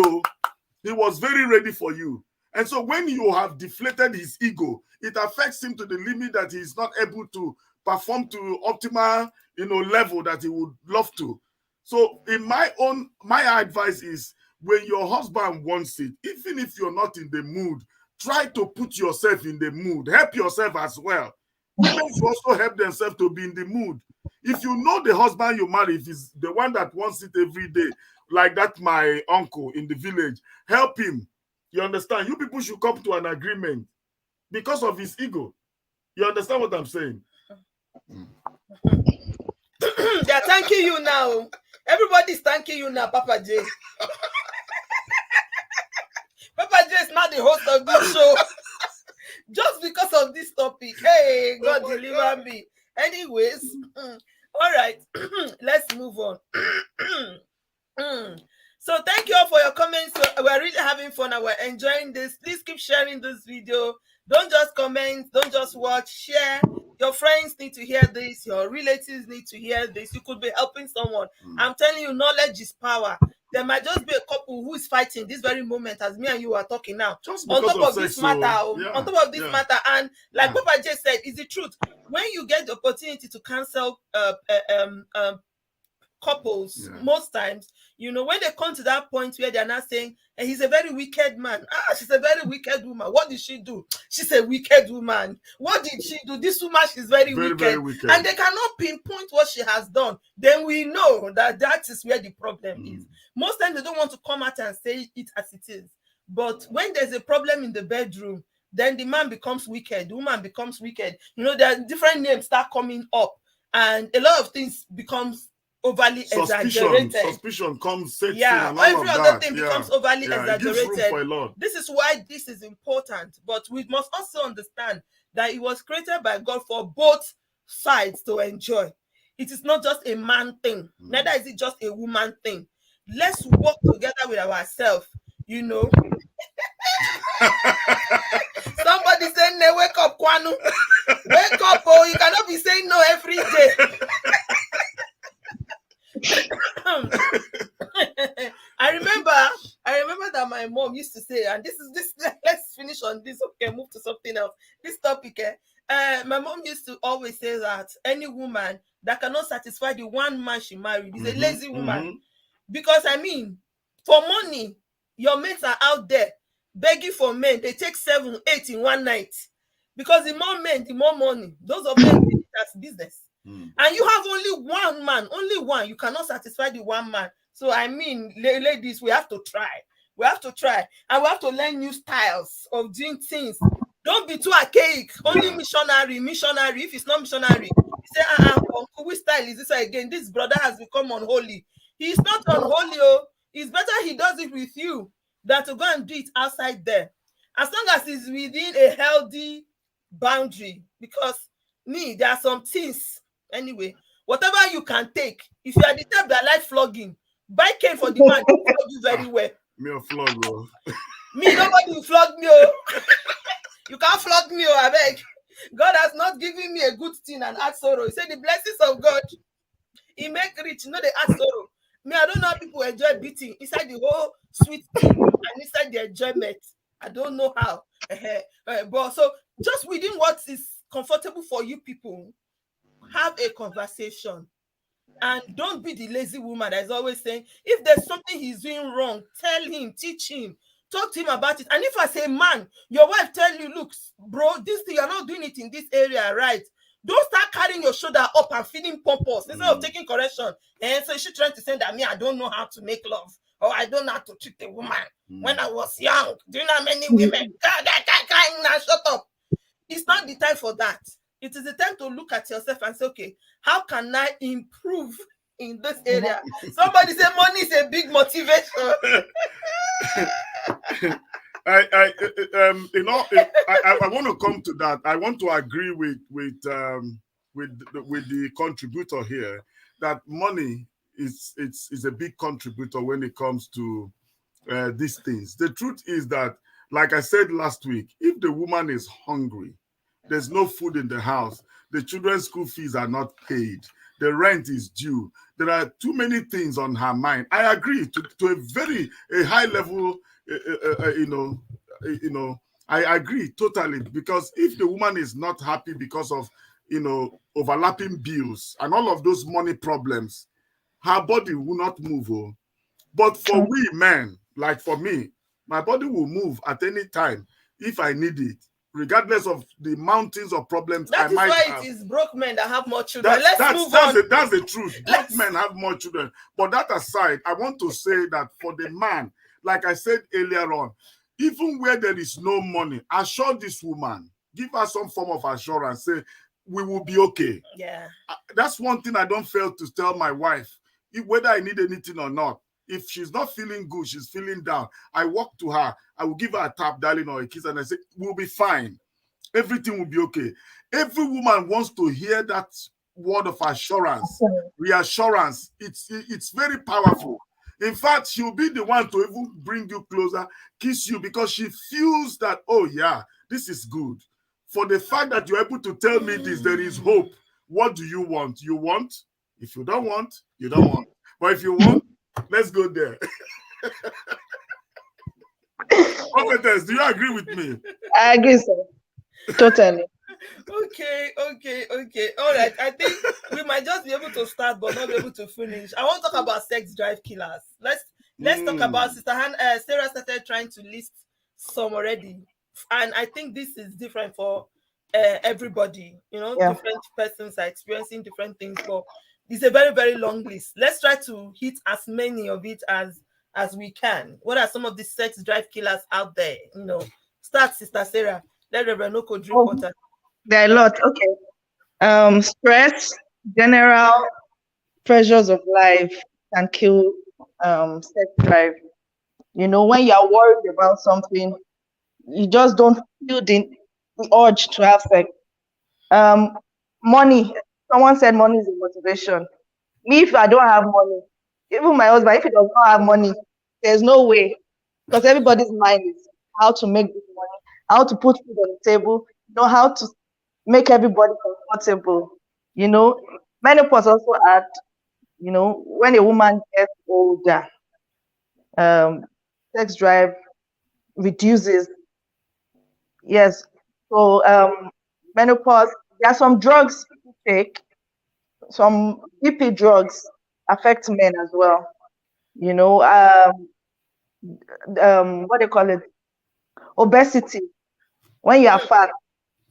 He was very ready for you. And so when you have deflated his ego, it affects him to the limit that he's not able to perform to optimal, level that he would love to. So my advice is, when your husband wants it, even if you're not in the mood, try to put yourself in the mood. Help yourself as well. Women should also help themselves to be in the mood. If you know the husband you marry, if he's the one that wants it every day, like that my uncle in the village, help him. You understand? You people should come to an agreement because of his ego. You understand what I'm saying? They're thanking you now. Everybody's thanking you now, Papa J. Papa J is not the host of this show just because of this topic. Hey, God deliver me. Anyways, all right, let's move on. So thank you all for your comments. We're really having fun and we're enjoying this. Please keep sharing this video. Don't just comment, don't just watch, share. Your friends need to hear this. Your relatives need to hear this. You could be helping someone. I'm telling you, knowledge is power. There might just be a couple who is fighting this very moment as me and you are talking now. On top of this matter, on top of this matter. And like Papa J said, is the truth. When you get the opportunity to cancel couples, most times, when they come to that point where they're not saying, hey, he's a very wicked man. She's a very wicked woman. What did she do? She's a wicked woman. What did she do? This woman, she's very wicked. Very wicked. And they cannot pinpoint what she has done. Then we know that is where the problem is. Most times they don't want to come out and say it as it is. But when there's a problem in the bedroom, then the man becomes wicked. The woman becomes wicked. There are different names start coming up. And a lot of things becomes overly exaggerated. Suspicion comes, sets in, Yeah, and all every of other that. thing becomes overly It gives room exaggerated. for a lot. This is why this is important. But we must also understand that it was created by God for both sides to enjoy. It is not just a man thing. Neither is it just a woman thing. Let's work together with ourselves, you know. Somebody saying, "Ne, wake up, Kwanu. Wake up, oh, you cannot be saying no every day." I remember that my mom used to say, and this, let's finish on this, okay, move to something else. This topic, my mom used to always say that any woman that cannot satisfy the one man she married is a lazy woman. Because I mean, for money, your mates are out there begging for men. They take 7, 8 in one night. Because the more men, the more money. Those of them, that's business. And you have only one man, only one. You cannot satisfy the one man. So I mean, ladies, we have to try. We have to try. And we have to learn new styles of doing things. Don't be too archaic. Only missionary. If it's not missionary, you say, uncle, which style is this again? This brother has become unholy. He's not unholy. Oh. It's better he does it with you than to go and do it outside there. As long as it's within a healthy boundary. Because there are some things. Anyway, whatever you can take. If you are the type that like flogging, buy cane for the man to flog you very well. Me a flog, bro. Me, nobody will flog me. Oh. You can't flog me, oh, I beg. God has not given me a good thing and add sorrow. He said the blessings of God, he make rich, they add sorrow. Me, I don't know how people enjoy beating inside the whole sweet thing and inside the enjoyment. I don't know how. But so just within what is comfortable for you people, have a conversation. And don't be the lazy woman that is always saying, if there's something he's doing wrong, tell him, teach him, talk to him about it. And if as a man, your wife tell you, look, bro, this thing, you're not doing it in this area, right? Don't start carrying your shoulder up and feeling pompous instead of taking correction. And so she's trying to say that me, I don't know how to make love, or I don't know how to treat a woman. When I was young, do you know how many women crying now? Shut up. It's not the time for that. It is the time to look at yourself and say, okay, how can I improve in this area? Somebody say money is a big motivation. I want to come to that. I want to agree with the contributor here that money is a big contributor when it comes to these things. The truth is that, like I said last week, if the woman is hungry, there's no food in the house, the children's school fees are not paid, the rent is due, there are too many things on her mind. I agree to a high level. I agree totally, because if the woman is not happy because of overlapping bills and all of those money problems, her body will not move. But for we men, like for me, my body will move at any time if I need it, regardless of the mountains of problems I might have. That is why it is broke men that have more children. Let's move on. That's the truth. Broke men have more children. But that aside, I want to say that for the man, like I said earlier on, even where there is no money, assure this woman, give her some form of assurance, say, we will be okay. Yeah. That's one thing I don't fail to tell my wife, whether I need anything or not. If she's not feeling good, she's feeling down, I walk to her, I will give her a tap, darling, or a kiss, and I say, we'll be fine. Everything will be okay. Every woman wants to hear that word of assurance, reassurance. It's very powerful. In fact, she'll be the one to even bring you closer, kiss you, because she feels that, oh yeah, this is good. For the fact that you're able to tell me this, there is hope. What do you want? You want? If you don't want, you don't want. But if you want, let's go there. Prophetess, do you agree with me? I agree, sir. Totally. Okay. All right. I think we might just be able to start, but not be able to finish. I want to talk about sex drive killers. Let's talk about Sister Sarah started trying to list some already, and I think this is different for everybody. Different persons are experiencing different things, but it's a very, very long list. Let's try to hit as many of it as we can. What are some of the sex drive killers out there? Start, Sister Sarah. Let Reverend Oko drink water. There are a lot. Okay. Stress, general pressures of life can kill sex drive. You know, when you're worried about something, you just don't feel the urge to have sex. Money. Someone said money is a motivation. Me, if I don't have money, even my husband, if he does not have money, there's no way. Because everybody's mind is how to make this money, how to put food on the table, how to make everybody comfortable. You know, menopause also add, when a woman gets older, sex drive reduces. Yes. So menopause, there are some drugs people take, some BP drugs affect men as well. You know, what do you call it? Obesity. When you are fat,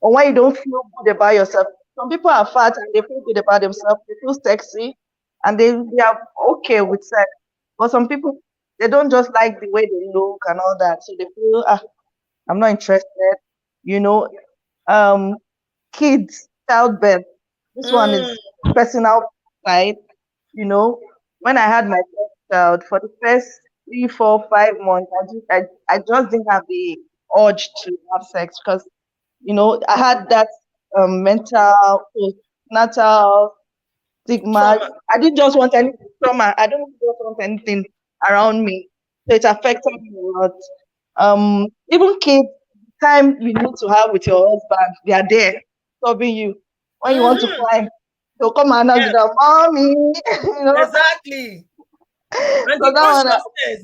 or when you don't feel good about yourself. Some people are fat and they feel good about themselves, they feel sexy, and they are okay with sex. But some people, they don't just like the way they look and all that. So they feel, I'm not interested. You know, kids, childbirth. This one is personal side. You know, when I had my first child, for the first 3, 4, 5 months, I just didn't have the urge to have sex because, I had that mental, postnatal stigma. Trauma. I didn't just want any trauma. I don't just want anything around me. So it affected me a lot. Even kids, time you need to have with your husband, they are there serving you. When you want to climb, they'll come and knock Yeah, you down, mommy. exactly. And So that one,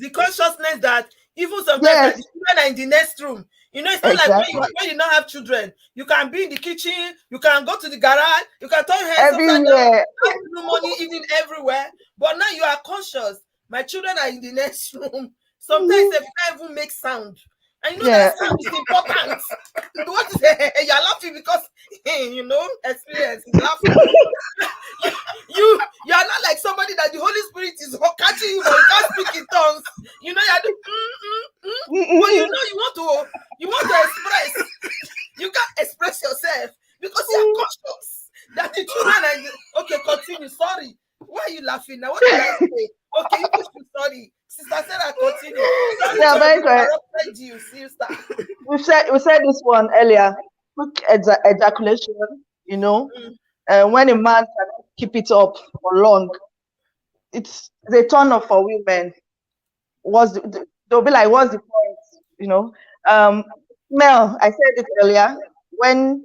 the consciousness that even sometimes that yes, the children are in the next room. You know, it's not like exactly. when you don't have children, you can be in the kitchen, you can go to the garage, you can turn your heads upside down, Everywhere. afternoon, morning, evening, everywhere. But now you are conscious. My children are in the next room. Sometimes they can't even make sound. And you know that Yeah. sound is important. What is you're laughing because experience is laughing. You are not like somebody that the Holy Spirit is catching you, but you can't speak in tongues. You know, you're doing, but you want to express. You can't express yourself because you are conscious that the children are okay. Continue. Sorry, why are you laughing now? What did I say? Okay, you push me. Sorry, Sister Sarah, continue. Sorry Yeah, to have very correct. interrupted you, sister. We said this one earlier. Quick ejaculation. You know, when a man can keep it up for long, it's the turn off for women. They'll be like, what's the point? You know, smell. I said it earlier. When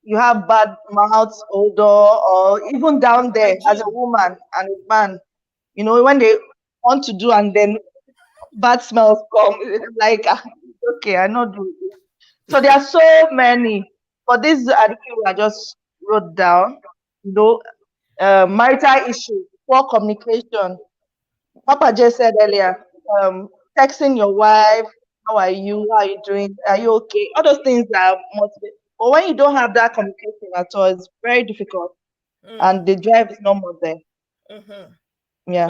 you have bad mouth odor, or even down there as a woman and a man, when they want to do and then bad smells come, it's like, okay, I know do it. So there are so many, but these are the few I just wrote down. Marital issues, poor communication. Papa just said earlier, texting your wife, how are you? How are you doing? Are you okay? All those things are motivating. But when you don't have that communication at all, it's very difficult, and the drive is no more there. Yeah.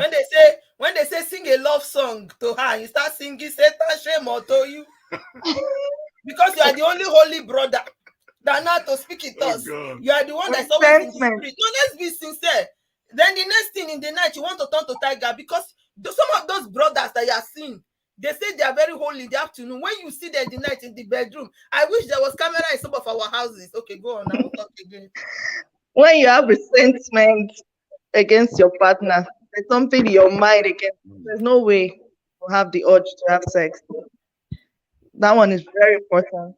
When they say sing a love song to her, you start singing Satan shame or to you because you are the only holy brother that know how to speak in tongues. You are the one that's always in the spirit. No, let's be sincere. Then the next thing in the night, you want to turn to tiger because some of those brothers that you are seeing, they say they are very holy in the afternoon. When you see them in the night in the bedroom, I wish there was camera in some of our houses. Okay, go on. I will talk again. When you have resentment against your partner, there's something in your mind against. There's no way to have the urge to have sex. That one is very important.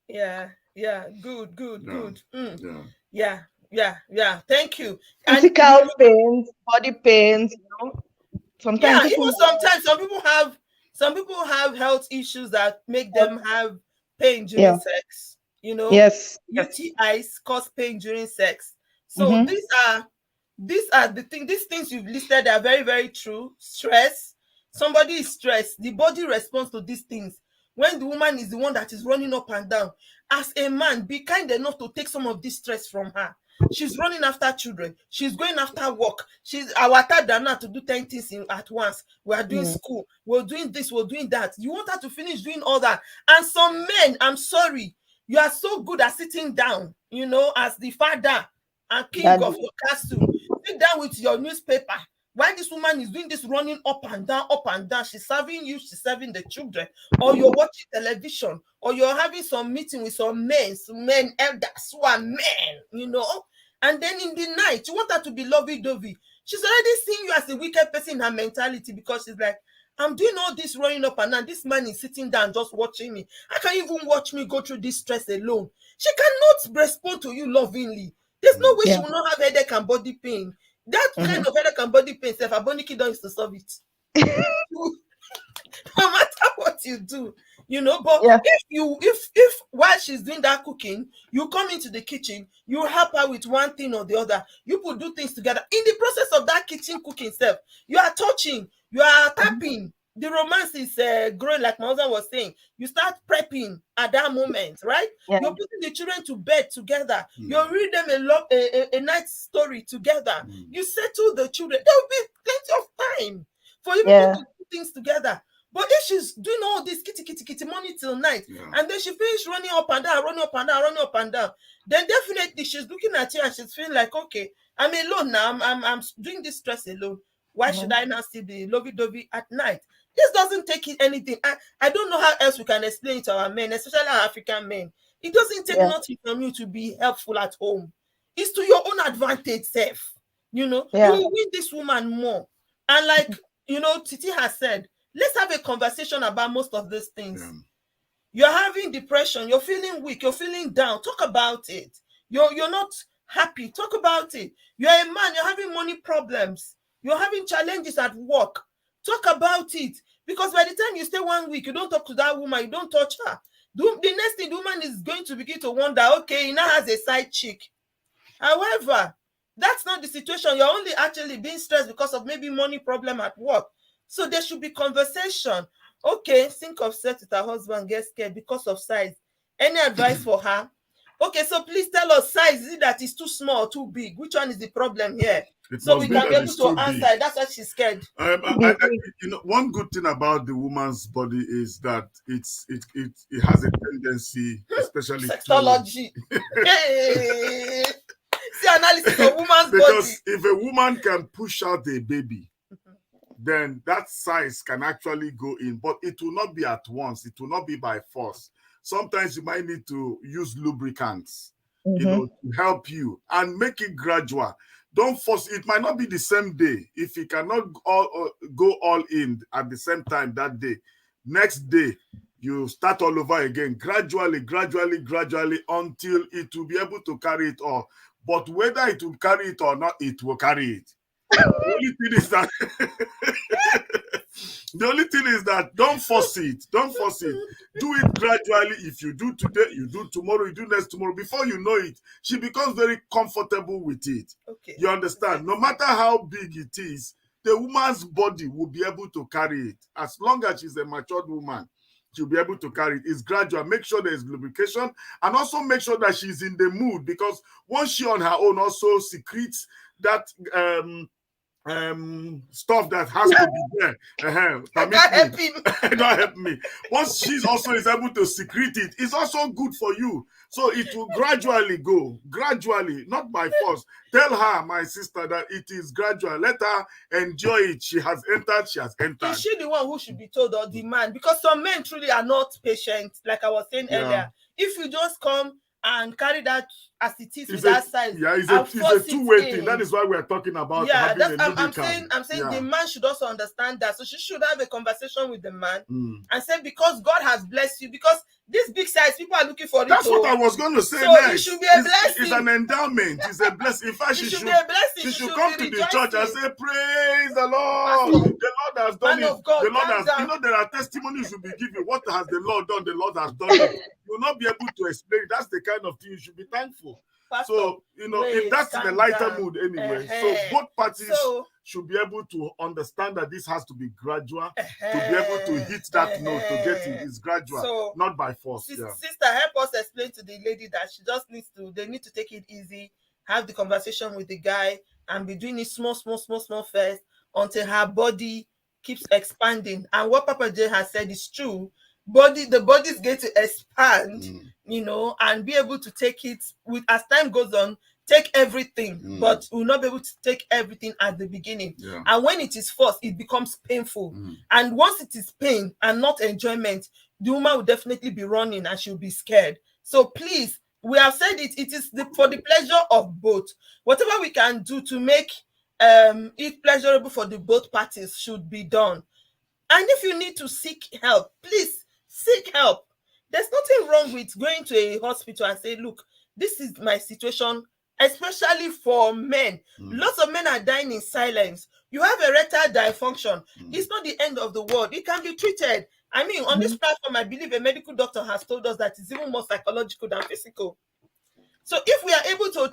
Yeah. Good. Yeah. Yeah. Thank you. Physical pains, body pains, sometimes even some people have health issues that make them have pain during sex. Yes. UTIs cause pain during sex. So these are the things. These things you've listed are very, very true. Stress. Somebody is stressed. The body responds to these things. When the woman is the one that is running up and down, as a man, be kind enough to take some of this stress from her. She's running after children. She's going after work. She's our Dana to do 10 things at once. We are doing school. We're doing this. We're doing that. You want her to finish doing all that. And some men, I'm sorry, you are so good at sitting down, as the father and king of your castle. Sit down with your newspaper. Why this woman is doing this running up and down, she's serving you, she's serving the children, or you're watching television, or you're having some meeting with some men elders who are men, you know, and then in the night, you want her to be lovey-dovey. She's already seeing you as a wicked person in her mentality, because she's like, I'm doing all this running up and down. This man is sitting down just watching me. I can't even watch me go through this stress alone. She cannot respond to you lovingly. There's no way she will not have headache and body pain. That kind of headache and body pain, if a boniki don't used to solve it. No matter what you do, you know. But if while she's doing that cooking, you come into the kitchen, you help her with one thing or the other. You could do things together. In the process of that kitchen cooking self, you are touching, you are tapping. The romance is growing, like my husband was saying. You start prepping at that moment, right? You're putting the children to bed together. You read them a night story together. You settle the children. There will be plenty of time for you people to do things together. But if she's doing all this kitty morning till night, and then she finishes running up and down, then definitely she's looking at you and she's feeling like, okay, I'm alone now. I'm doing this stress alone. Why should I now still be lovey-dovey at night? This doesn't take it anything. I don't know how else we can explain it to our men, especially our African men. It doesn't take nothing from you to be helpful at home. It's to your own advantage, self. You know, you will win this woman more. And like, you know, Titi has said, let's have a conversation about most of these things. You're having depression, you're feeling weak, you're feeling down. Talk about it. You're not happy. Talk about it. You're a man, you're having money problems. You're having challenges at work. Talk about it. Because by the time you stay 1 week, you don't talk to that woman, you don't touch her. The next thing, the woman is going to begin to wonder, okay, he now has a side chick. However, that's not the situation. You're only actually being stressed because of maybe money problem at work. So there should be conversation. Okay, think of sex with her husband, get scared because of size. Any advice for her? Okay, so please tell us size. Is it that it's too small or too big? Which one is the problem here? So we can be able to answer it. That's why she's scared. You know, one good thing about the woman's body is that it has a tendency, especially sexology. See analysis of woman's body. Because if a woman can push out a baby, then that size can actually go in, but it will not be at once. It will not be by force. Sometimes you might need to use lubricants, you know, to help you and make it gradual. Don't force it. Might not be the same day. If you cannot go all in at the same time that day, next day you start all over again, gradually until it will be able to carry it all. But whether it will carry it or not, it will carry it. The only thing is that don't force it. Don't force it. Do it gradually. If you do today, you do tomorrow, you do next tomorrow. Before you know it, she becomes very comfortable with it. Okay. You understand? No matter how big it is, the woman's body will be able to carry it. As long as she's a matured woman, she'll be able to carry it. It's gradual. Make sure there's lubrication, and also make sure that she's in the mood, because once she on her own also secretes that stuff that has to be there. Don't help him. Don't help me. Once she's also is able to secrete it, it's also good for you. So it will gradually go, gradually, not by force. Tell her, my sister, that it is gradual. Let her enjoy it. She has entered. Is she the one who should be told, or the man? Because some men truly are not patient, like I was saying earlier. If you just come and carry that as it is with that size. Yeah, it's a two-way thing. That is why we are talking about. Yeah, I'm saying the man should also understand that. So she should have a conversation with the man and say, because God has blessed you, because this big size, people are looking for it. That's what I was going to say so next. It should be a blessing. It's an endowment. It's a blessing. In fact, she should be a blessing. She should come to the church and say, praise the Lord. The Lord has done it. The Lord has, you know, there are testimonies you will be given. What has the Lord done? The Lord has done it. You will not be able to explain it. That's the kind of thing you should be thankful. Pastor, so, you know, if that's in a lighter mood anyway. So both parties should be able to understand that this has to be gradual, to be able to hit that note, to get it. It's gradual, so, not by force. Sister, help us explain to the lady that she just needs to, they need to take it easy, have the conversation with the guy, and be doing it small first until her body keeps expanding. And what Papa J has said is true. The body is going to expand, you know, and be able to take it with, as time goes on, take everything, Mm. but will not be able to take everything at the beginning. Yeah. And when it is forced, it becomes painful. Mm. And once it is pain and not enjoyment, the woman will definitely be running and she'll be scared. So please, we have said it is for the pleasure of both. Whatever we can do to make it pleasurable for the both parties should be done. And if you need to seek help, please seek help. There's nothing wrong with going to a hospital and say, look, this is my situation, especially for men. Lots of men are dying in silence. You have erectile dysfunction. It's not the end of the world. It can be treated. I mean, on this platform, I believe a medical doctor has told us that it's even more psychological than physical. So if we are able to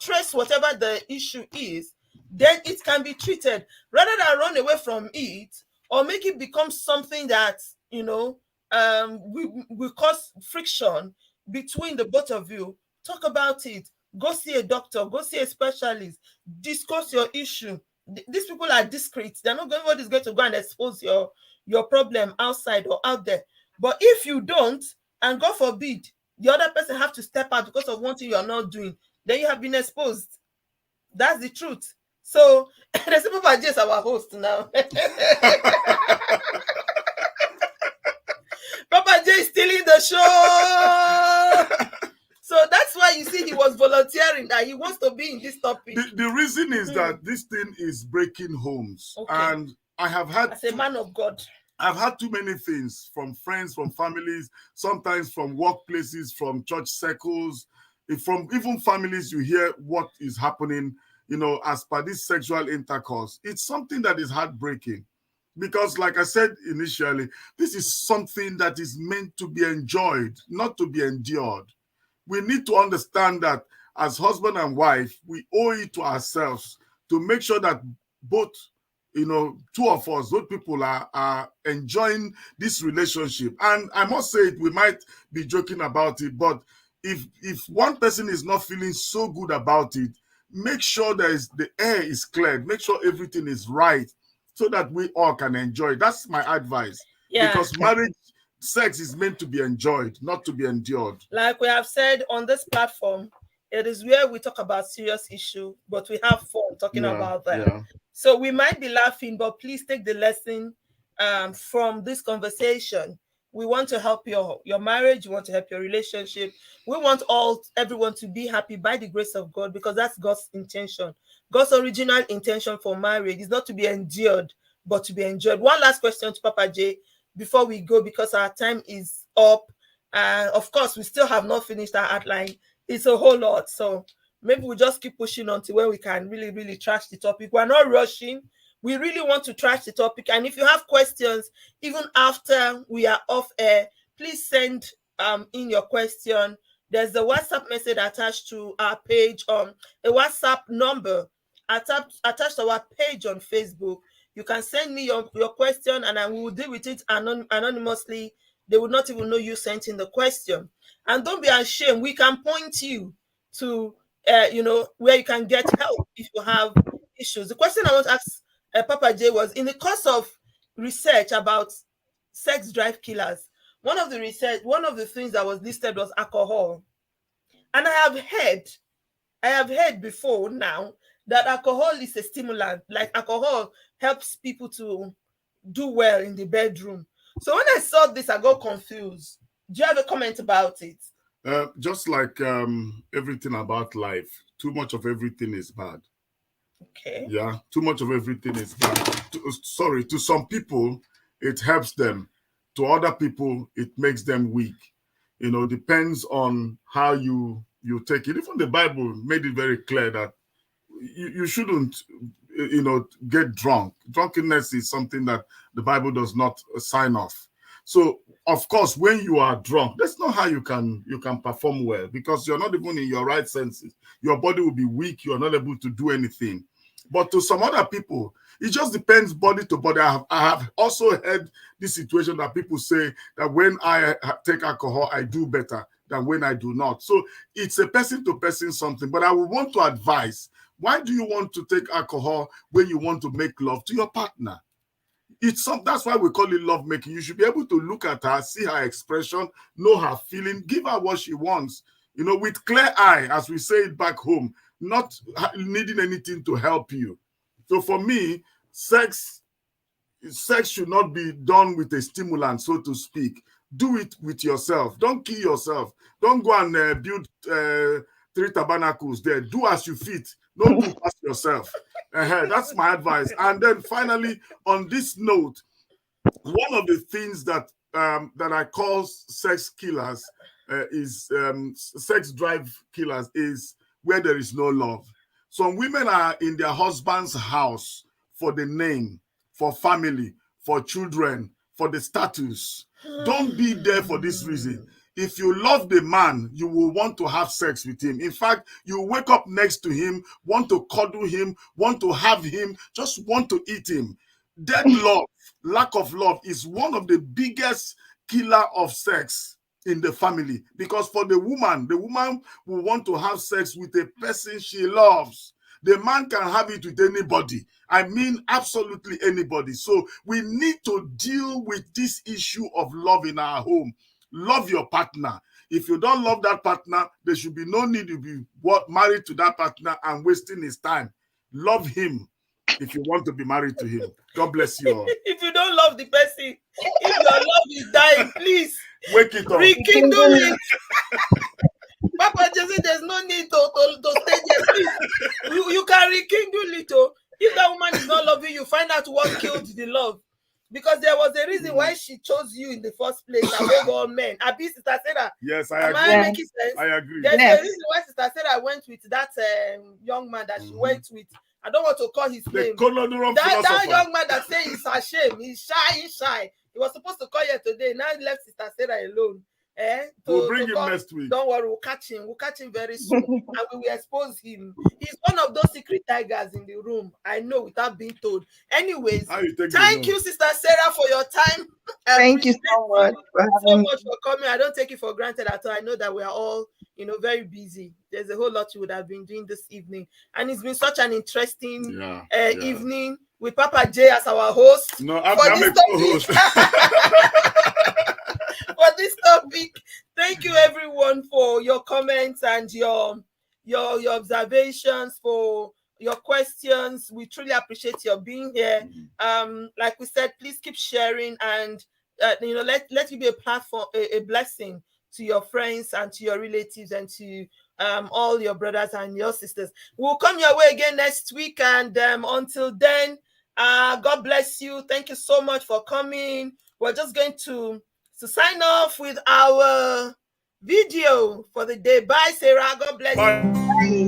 trace whatever the issue is, then it can be treated rather than run away from it or make it become something that, you know, will cause friction between the both of you. Talk about it. Go see a doctor. Go see a specialist. Discuss your issue. These people are discreet. They're not going. Nobody's going to go and expose your problem outside or out there. But if you don't, and God forbid, the other person have to step out because of one thing you are not doing, then you have been exposed. That's the truth. So the people are just our host now. Papa J is stealing the show. So that's why you see he was volunteering that he wants to be in this topic. The reason is that this thing is breaking homes. Okay. And I have had, as a man of God, I've had too many things from friends, from families, sometimes from workplaces, from church circles, from even families. You hear what is happening, you know, as per this sexual intercourse. It's something that is heartbreaking. Because like I said initially, this is something that is meant to be enjoyed, not to be endured. We need to understand that as husband and wife, we owe it to ourselves to make sure that both, you know, two of us, both people are enjoying this relationship. And I must say it, we might be joking about it, but if one person is not feeling so good about it, make sure the air is cleared, make sure everything is right, so that we all can enjoy. That's my advice. Yeah. Because marriage, sex is meant to be enjoyed, not to be endured. Like we have said on this platform, it is where we talk about serious issue, but we have fun talking about that. Yeah. So we might be laughing, but please take the lesson from this conversation. We want to help your marriage. We want to help your relationship. We want everyone to be happy by the grace of God, because that's God's intention. God's original intention for marriage is not to be endured, but to be enjoyed. One last question to Papa J before we go, because our time is up. And of course, we still have not finished our outline. It's a whole lot. So maybe we'll just keep pushing until when we can really, really trash the topic. We're not rushing. We really want to trash the topic. And if you have questions, even after we are off air, please send in your question. There's a WhatsApp message attached to our page, a WhatsApp number attached to our page on Facebook. You can send me your question and I will deal with it anonymously. They will not even know you sent in the question. And don't be ashamed. We can point you to, where you can get help if you have issues. The question I want to ask Papa J was, in the course of research about sex drive killers, one of the things that was listed was alcohol. And I have heard before now that alcohol is a stimulant. Like alcohol helps people to do well in the bedroom. So when I saw this, I got confused. Do you have a comment about it? Just like everything about life, too much of everything is bad. Okay. Yeah, too much of everything is bad. To some people, it helps them. To other people, it makes them weak. You know, depends on how you take it. Even the Bible made it very clear that you shouldn't, get drunk. Drunkenness is something that the Bible does not sign off. So, of course, when you are drunk, that's not how you can perform well, because you're not even in your right senses. Your body will be weak. You're not able to do anything. But to some other people, it just depends body to body. I have also heard this situation that people say that when I take alcohol, I do better than when I do not. So it's a person to person something. But I would want to advise, why do you want to take alcohol when you want to make love to your partner? That's why we call it love making. You should be able to look at her, see her expression, know her feeling, give her what she wants. you know, with clear eye, as we say it back home, not needing anything to help you. So for me, sex should not be done with a stimulant, so to speak. Do it with yourself. Don't kill yourself. Don't go and build 3 tabernacles there. Do as you fit. Don't do past yourself. That's my advice. And then finally, on this note, one of the things that that I call sex killers is sex drive killers is where there is no love. Some women are in their husband's house for the name, for family, for children, for the status. Don't be there for this reason. If you love the man, you will want to have sex with him. In fact, you wake up next to him, want to cuddle him, want to have him, just want to eat him. Dead love, lack of love is one of the biggest killer of sex in the family. Because for the woman will want to have sex with a person she loves. The man can have it with anybody. I mean, absolutely anybody. So we need to deal with this issue of love in our home. Love your partner. If you don't love that partner, there should be no need to be married to that partner and wasting his time. Love him if you want to be married to him. God bless you all. If you don't love the person, if your love is dying, please wake it up. Rekindle it. Papa Jesse, there's no need to stay there. Please, you can rekindle it. If that woman is not loving you, find out what killed the love. Because there was a reason why she chose you in the first place above all men. Abi, Sister Sarah. Yes, I agree. Am I making sense? I agree. There's a reason why Sister Sarah went with that young man that she went with. I don't want to call his name. That young man that said he's ashamed, he's shy. He was supposed to call you today. Now he left Sister Sarah alone. We'll bring him next week. Don't worry, we'll catch him. We'll catch him very soon. And we will expose him. He's one of those secret tigers in the room. I know without being told. Anyways, thank you, Sister Sarah, for your time. Thank you so much for coming. I don't take it for granted at all. I know that we are all, very busy. There's a whole lot you would have been doing this evening. And it's been such an interesting evening with Papa J as our host. No, I'm a co-host. For this topic, thank you everyone for your comments and your observations, for your questions. We truly appreciate your being here. Like we said, please keep sharing and let it be a platform, a blessing to your friends and to your relatives and to all your brothers and your sisters. We'll come your way again next week, and until then, God bless you. Thank you so much for coming. We're just going to sign off with our video for the day. Bye, Sarah. God bless you. Bye.